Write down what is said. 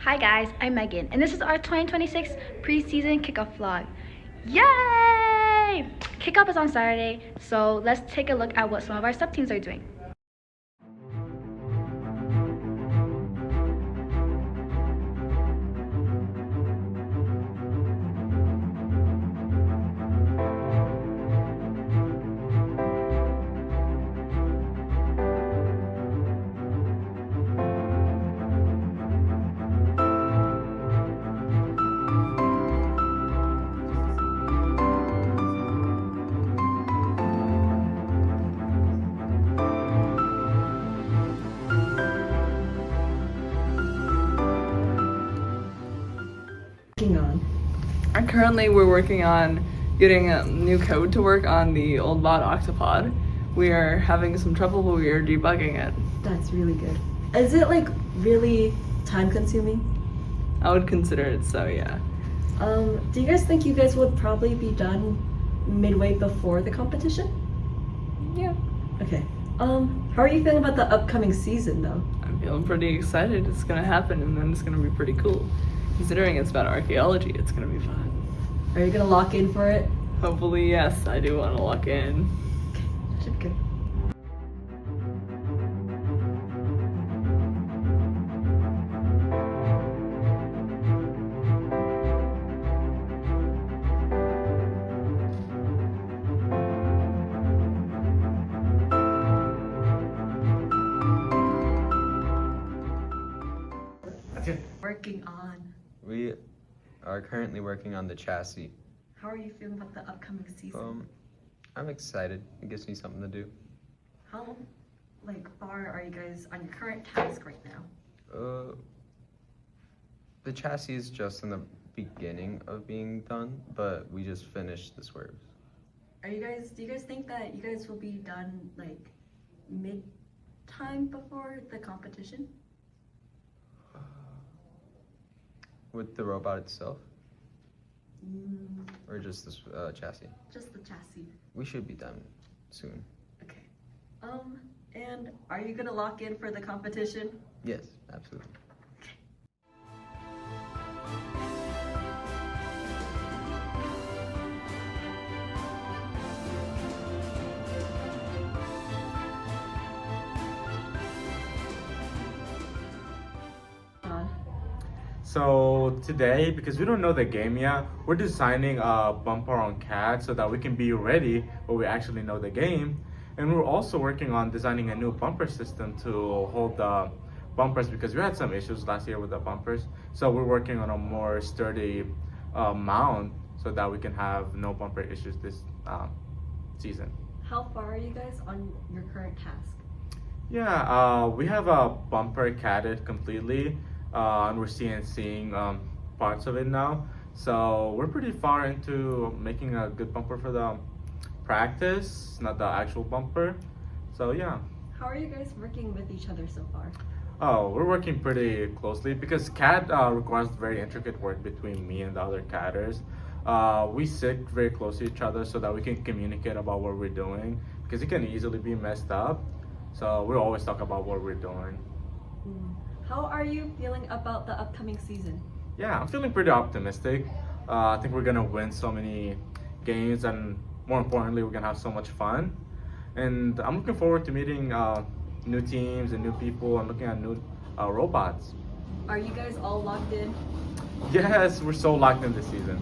Hi guys, I'm Megan, and this is our 2026 preseason kickoff vlog. Yay! Kickoff is on Saturday, so let's take a look at what some of our sub teams are doing. We're working on getting a new code to work on the old bot Octopod. We are having some trouble, but we are debugging it. That's really good. Is it like really time consuming? I would consider it so, yeah. Do you guys think you guys would probably be done midway before the competition? Yeah. Okay. How are you feeling about the upcoming season though? I'm feeling pretty excited. It's gonna happen and then it's gonna be pretty cool. Considering it's about archaeology, it's gonna be fun. Are you gonna lock in for it? Hopefully, yes. I do want to lock in. Okay, should be good. Working on. We are currently working on the chassis. How are you feeling about the upcoming season? I'm excited. It gives me something to do. How far are you guys on your current task right now? The chassis is just in the beginning of being done, but we just finished the swerves. Do you guys think that you guys will be done like mid time before the competition? With the robot itself? Or just this chassis? Just the chassis. We should be done soon. Okay. And are you gonna lock in for the competition? Yes, absolutely. So today, because we don't know the game yet, we're designing a bumper on CAD so that we can be ready when we actually know the game. And we're also working on designing a new bumper system to hold the bumpers because we had some issues last year with the bumpers. So we're working on a more sturdy mount so that we can have no bumper issues this season. How far are you guys on your current task? Yeah, we have a bumper CADed completely. And we're seeing parts of it now. So we're pretty far into making a good bumper for the practice, not the actual bumper. So yeah. How are you guys working with each other so far? Oh, we're working pretty closely because CAD requires very intricate work between me and the other CADers. We sit very close to each other so that we can communicate about what we're doing because it can easily be messed up. So we always talk about what we're doing. How are you feeling about the upcoming season? Yeah, I'm feeling pretty optimistic. I think we're gonna win so many games and more importantly, we're gonna have so much fun. And I'm looking forward to meeting new teams and new people and looking at new robots. Are you guys all locked in? Yes, we're so locked in this season.